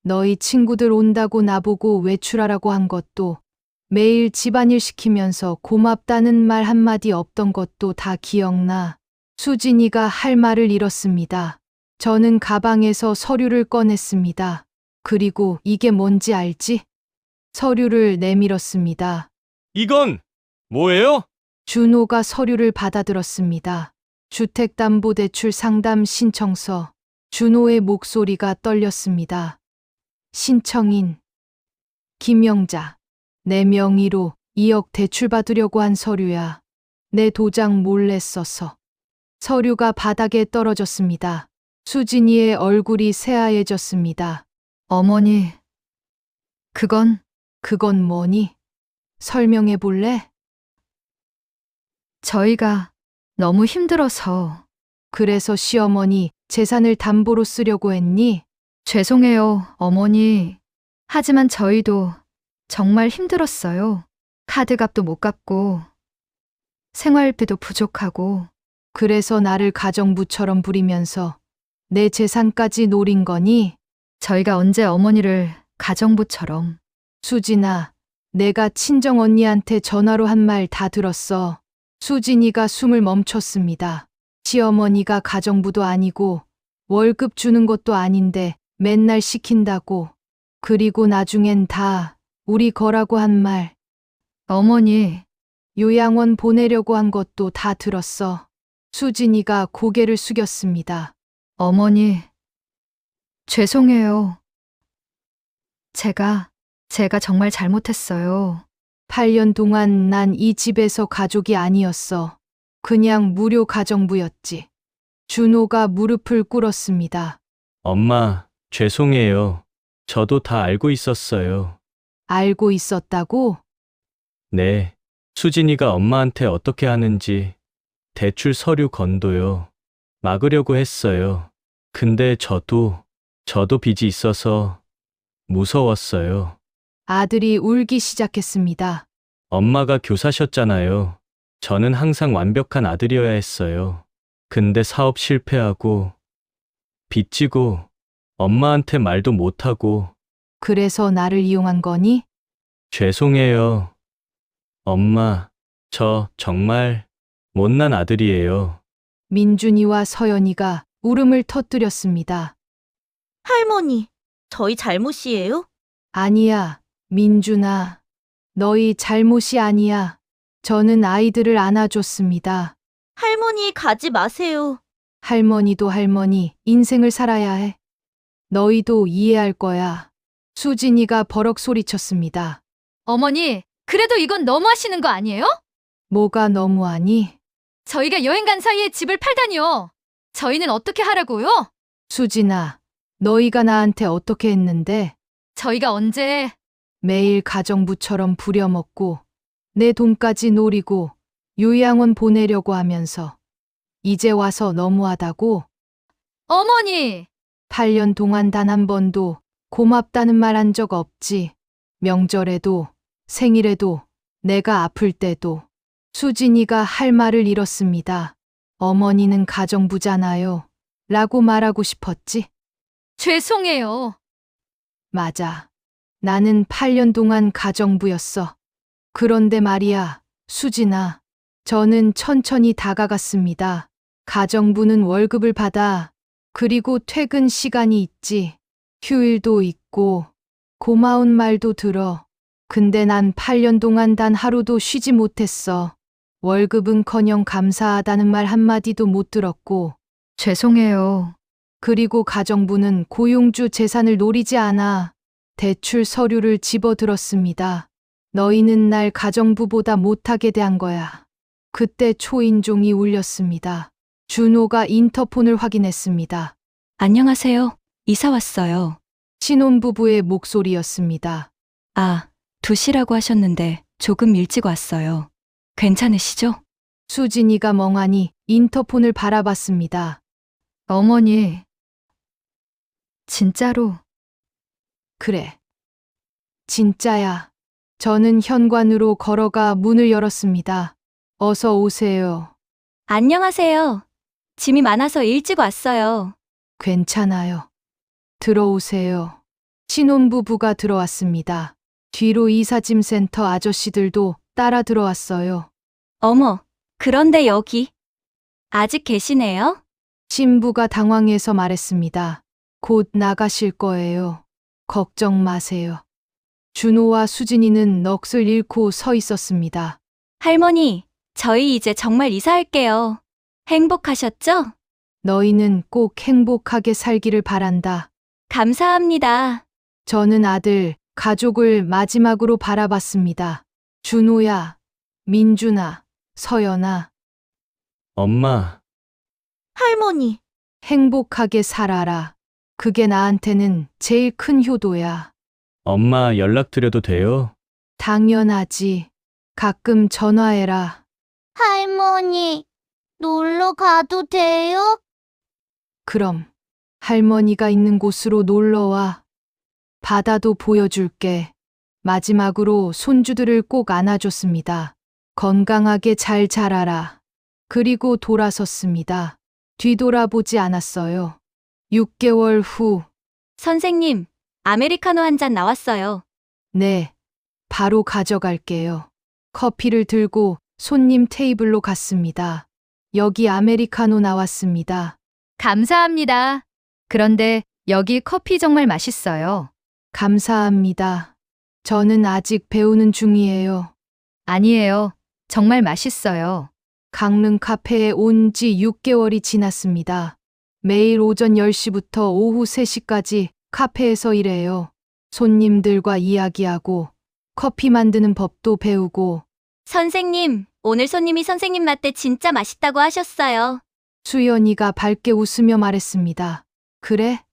너희 친구들 온다고 나보고 외출하라고 한 것도, 매일 집안일 시키면서 고맙다는 말 한마디 없던 것도 다 기억나. 수진이가 할 말을 잃었습니다. 저는 가방에서 서류를 꺼냈습니다. 그리고 이게 뭔지 알지? 서류를 내밀었습니다. 이건 뭐예요? 준호가 서류를 받아들었습니다. 주택담보대출 상담 신청서. 준호의 목소리가 떨렸습니다. 신청인 김영자. 내 명의로 2억 대출 받으려고 한 서류야. 내 도장 몰래 써서. 서류가 바닥에 떨어졌습니다. 수진이의 얼굴이 새하얘졌습니다. 어머니, 그건 뭐니? 설명해 볼래? 저희가 너무 힘들어서. 그래서 시어머니 재산을 담보로 쓰려고 했니? 죄송해요, 어머니. 하지만 저희도 정말 힘들었어요. 카드값도 못 갚고, 생활비도 부족하고. 그래서 나를 가정부처럼 부리면서 내 재산까지 노린 거니? 저희가 언제 어머니를 가정부처럼. 수진아, 내가 친정 언니한테 전화로 한 말 다 들었어. 수진이가 숨을 멈췄습니다. 시어머니가 가정부도 아니고 월급 주는 것도 아닌데 맨날 시킨다고. 그리고 나중엔 다 우리 거라고 한 말. 어머니, 요양원 보내려고 한 것도 다 들었어. 수진이가 고개를 숙였습니다. 어머니, 죄송해요. 제가 정말 잘못했어요. 8년 동안 난 이 집에서 가족이 아니었어. 그냥 무료 가정부였지. 준호가 무릎을 꿇었습니다. 엄마, 죄송해요. 저도 다 알고 있었어요. 알고 있었다고? 네. 수진이가 엄마한테 어떻게 하는지 대출 서류 건도요. 막으려고 했어요. 근데 저도 빚이 있어서 무서웠어요. 아들이 울기 시작했습니다. 엄마가 교사셨잖아요. 저는 항상 완벽한 아들이어야 했어요. 근데 사업 실패하고 빚지고 엄마한테 말도 못하고. 그래서 나를 이용한 거니? 죄송해요. 엄마, 저 정말 못난 아들이에요. 민준이와 서연이가 울음을 터뜨렸습니다. 할머니, 저희 잘못이에요? 아니야, 민준아. 너희 잘못이 아니야. 저는 아이들을 안아줬습니다. 할머니 가지 마세요. 할머니도 할머니, 인생을 살아야 해. 너희도 이해할 거야. 수진이가 버럭 소리쳤습니다. 어머니, 그래도 이건 너무하시는 거 아니에요? 뭐가 너무하니? 저희가 여행 간 사이에 집을 팔다니요. 저희는 어떻게 하라고요? 수진아, 너희가 나한테 어떻게 했는데? 저희가 언제 매일 가정부처럼 부려먹고 내 돈까지 노리고 요양원 보내려고 하면서 이제 와서 너무하다고? 어머니! 8년 동안 단 한 번도 고맙다는 말 한 적 없지. 명절에도 생일에도 내가 아플 때도. 수진이가 할 말을 잃었습니다. 어머니는 가정부잖아요. 라고 말하고 싶었지. 죄송해요. 맞아. 나는 8년 동안 가정부였어. 그런데 말이야, 수진아. 저는 천천히 다가갔습니다. 가정부는 월급을 받아. 그리고 퇴근 시간이 있지. 휴일도 있고, 고마운 말도 들어. 근데 난 8년 동안 단 하루도 쉬지 못했어. 월급은커녕 감사하다는 말 한마디도 못 들었고. 죄송해요. 그리고 가정부는 고용주 재산을 노리지 않아. 대출 서류를 집어들었습니다. 너희는 날 가정부보다 못하게 대한 거야. 그때 초인종이 울렸습니다. 준호가 인터폰을 확인했습니다. 안녕하세요. 이사 왔어요. 신혼부부의 목소리였습니다. 아, 2시라고 하셨는데 조금 일찍 왔어요. 괜찮으시죠? 수진이가 멍하니 인터폰을 바라봤습니다. 어머니, 진짜로 그래. 진짜야. 저는 현관으로 걸어가 문을 열었습니다. 어서 오세요. 안녕하세요. 짐이 많아서 일찍 왔어요. 괜찮아요. 들어오세요. 신혼부부가 들어왔습니다. 뒤로 이사짐센터 아저씨들도 따라 들어왔어요. 어머, 그런데 여기 아직 계시네요? 신부가 당황해서 말했습니다. 곧 나가실 거예요. 걱정 마세요. 준호와 수진이는 넋을 잃고 서 있었습니다. 할머니, 저희 이제 정말 이사할게요. 행복하셨죠? 너희는 꼭 행복하게 살기를 바란다. 감사합니다. 저는 아들, 가족을 마지막으로 바라봤습니다. 준호야, 민준아, 서연아, 엄마, 할머니, 행복하게 살아라. 그게 나한테는 제일 큰 효도야. 엄마 연락드려도 돼요? 당연하지. 가끔 전화해라. 할머니, 놀러 가도 돼요? 그럼 할머니가 있는 곳으로 놀러와. 바다도 보여줄게. 마지막으로 손주들을 꼭 안아줬습니다. 건강하게 잘 자라라. 그리고 돌아섰습니다. 뒤돌아보지 않았어요. 6개월 후, 선생님, 아메리카노 한 잔 나왔어요. 네, 바로 가져갈게요. 커피를 들고 손님 테이블로 갔습니다. 여기 아메리카노 나왔습니다. 감사합니다. 그런데 여기 커피 정말 맛있어요. 감사합니다. 저는 아직 배우는 중이에요. 아니에요. 정말 맛있어요. 강릉 카페에 온 지 6개월이 지났습니다. 매일 오전 10시부터 오후 3시까지 카페에서 일해요. 손님들과 이야기하고 커피 만드는 법도 배우고 선생님, 오늘 손님이 선생님 라떼 진짜 맛있다고 하셨어요. 수연이가 밝게 웃으며 말했습니다. 그래?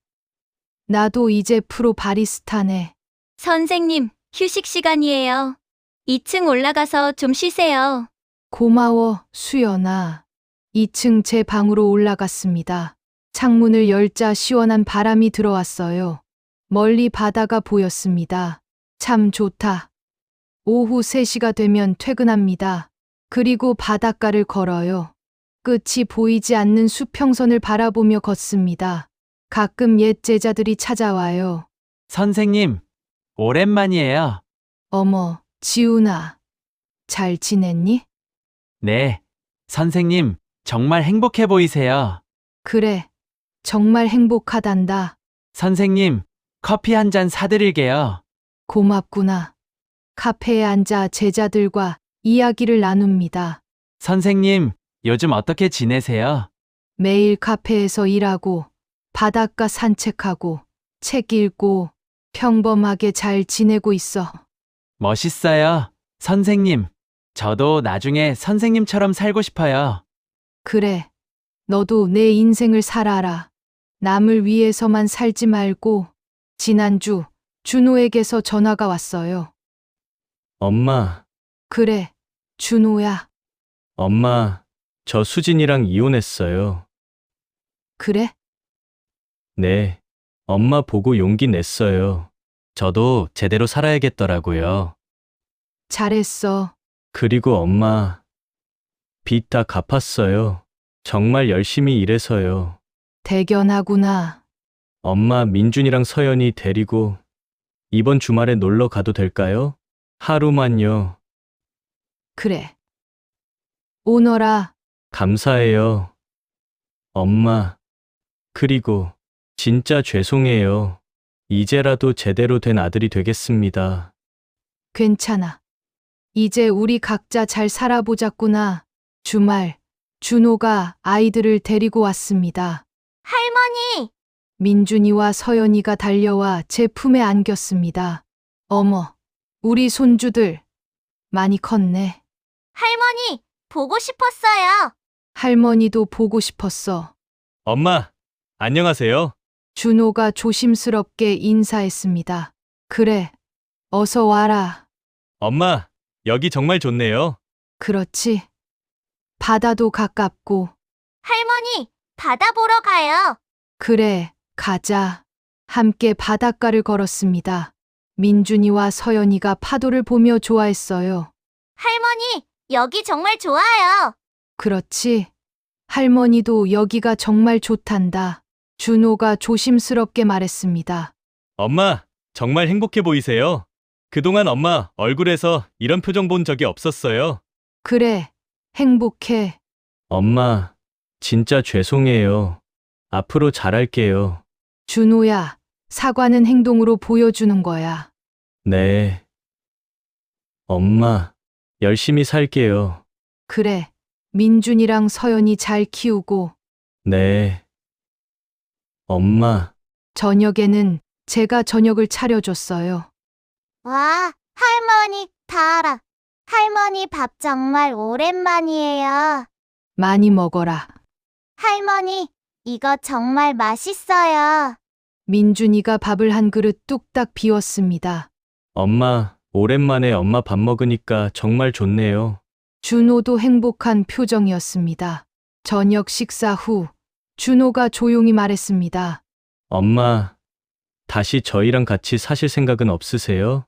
나도 이제 프로 바리스타네. 선생님, 휴식 시간이에요. 2층 올라가서 좀 쉬세요. 고마워, 수연아. 2층 제 방으로 올라갔습니다. 창문을 열자 시원한 바람이 들어왔어요. 멀리 바다가 보였습니다. 참 좋다. 오후 3시가 되면 퇴근합니다. 그리고 바닷가를 걸어요. 끝이 보이지 않는 수평선을 바라보며 걷습니다. 가끔 옛 제자들이 찾아와요. 선생님, 오랜만이에요. 어머, 지훈아. 잘 지냈니? 네, 선생님, 정말 행복해 보이세요. 그래, 정말 행복하단다. 선생님, 커피 한 잔 사드릴게요. 고맙구나. 카페에 앉아 제자들과 이야기를 나눕니다. 선생님, 요즘 어떻게 지내세요? 매일 카페에서 일하고, 바닷가 산책하고, 책 읽고, 평범하게 잘 지내고 있어. 멋있어요. 선생님, 저도 나중에 선생님처럼 살고 싶어요. 그래, 너도 내 인생을 살아라. 남을 위해서만 살지 말고. 지난주 준호에게서 전화가 왔어요. 엄마, 그래, 준호야. 엄마, 저 수진이랑 이혼했어요. 그래? 네, 엄마 보고 용기 냈어요. 저도 제대로 살아야겠더라고요. 잘했어. 그리고 엄마, 빚 다 갚았어요. 정말 열심히 일해서요. 대견하구나. 엄마, 민준이랑 서연이 데리고 이번 주말에 놀러 가도 될까요? 하루만요. 그래. 오너라. 감사해요. 엄마, 그리고 진짜 죄송해요. 이제라도 제대로 된 아들이 되겠습니다. 괜찮아. 이제 우리 각자 잘 살아보자꾸나. 주말, 준호가 아이들을 데리고 왔습니다. 할머니, 민준이와 서연이가 달려와 제 품에 안겼습니다. 어머, 우리 손주들 많이 컸네. 할머니, 보고 싶었어요. 할머니도 보고 싶었어. 엄마, 안녕하세요. 준호가 조심스럽게 인사했습니다. 그래, 어서 와라. 엄마, 여기 정말 좋네요. 그렇지. 바다도 가깝고. 할머니, 바다 보러 가요. 그래, 가자. 함께 바닷가를 걸었습니다. 민준이와 서연이가 파도를 보며 좋아했어요. 할머니, 여기 정말 좋아요. 그렇지. 할머니도 여기가 정말 좋단다. 준호가 조심스럽게 말했습니다. 엄마, 정말 행복해 보이세요. 그동안 엄마 얼굴에서 이런 표정 본 적이 없었어요. 그래, 행복해. 엄마, 진짜 죄송해요. 앞으로 잘할게요. 준호야, 사과는 행동으로 보여주는 거야. 네. 엄마, 열심히 살게요. 그래, 민준이랑 서연이 잘 키우고. 네. 엄마, 저녁에는 제가 저녁을 차려줬어요. 와, 할머니, 달아. 할머니 밥 정말 오랜만이에요. 많이 먹어라. 할머니, 이거 정말 맛있어요. 민준이가 밥을 한 그릇 뚝딱 비웠습니다. 엄마, 오랜만에 엄마 밥 먹으니까 정말 좋네요. 준호도 행복한 표정이었습니다. 저녁 식사 후 준호가 조용히 말했습니다. 엄마, 다시 저희랑 같이 사실 생각은 없으세요?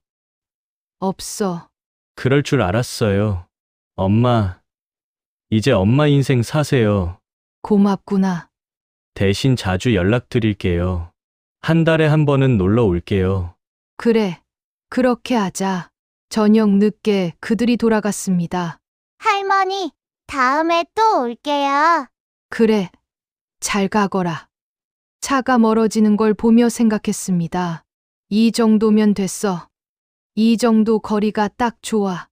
없어. 그럴 줄 알았어요. 엄마, 이제 엄마 인생 사세요. 고맙구나. 대신 자주 연락드릴게요. 한 달에 한 번은 놀러 올게요. 그래, 그렇게 하자. 저녁 늦게 그들이 돌아갔습니다. 할머니, 다음에 또 올게요. 그래, 잘 가거라. 차가 멀어지는 걸 보며 생각했습니다. 이 정도면 됐어. 이 정도 거리가 딱 좋아.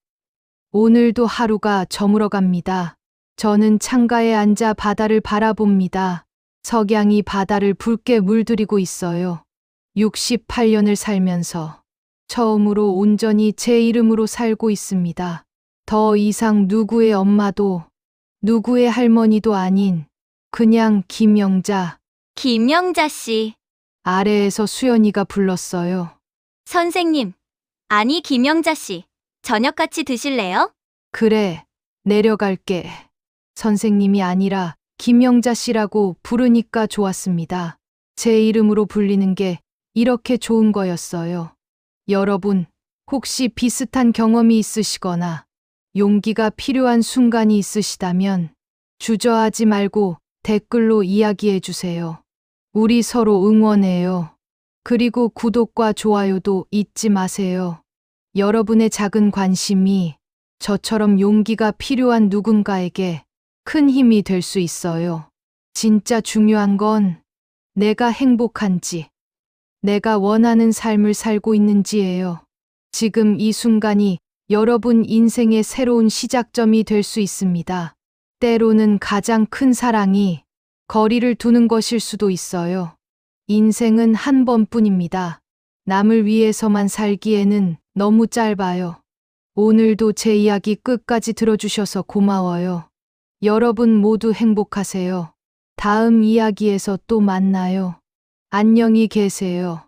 오늘도 하루가 저물어 갑니다. 저는 창가에 앉아 바다를 바라봅니다. 석양이 바다를 붉게 물들이고 있어요. 68년을 살면서 처음으로 온전히 제 이름으로 살고 있습니다. 더 이상 누구의 엄마도 누구의 할머니도 아닌 그냥 김영자. 김영자 씨. 아래에서 수연이가 불렀어요. 선생님. 아니, 김영자 씨. 저녁 같이 드실래요? 그래, 내려갈게. 선생님이 아니라 김영자 씨라고 부르니까 좋았습니다. 제 이름으로 불리는 게 이렇게 좋은 거였어요. 여러분, 혹시 비슷한 경험이 있으시거나 용기가 필요한 순간이 있으시다면 주저하지 말고 댓글로 이야기해 주세요. 우리 서로 응원해요. 그리고 구독과 좋아요도 잊지 마세요. 여러분의 작은 관심이 저처럼 용기가 필요한 누군가에게 큰 힘이 될 수 있어요. 진짜 중요한 건 내가 행복한지, 내가 원하는 삶을 살고 있는지예요. 지금 이 순간이 여러분 인생의 새로운 시작점이 될 수 있습니다. 때로는 가장 큰 사랑이 거리를 두는 것일 수도 있어요. 인생은 한 번뿐입니다. 남을 위해서만 살기에는 너무 짧아요. 오늘도 제 이야기 끝까지 들어주셔서 고마워요. 여러분 모두 행복하세요. 다음 이야기에서 또 만나요. 안녕히 계세요.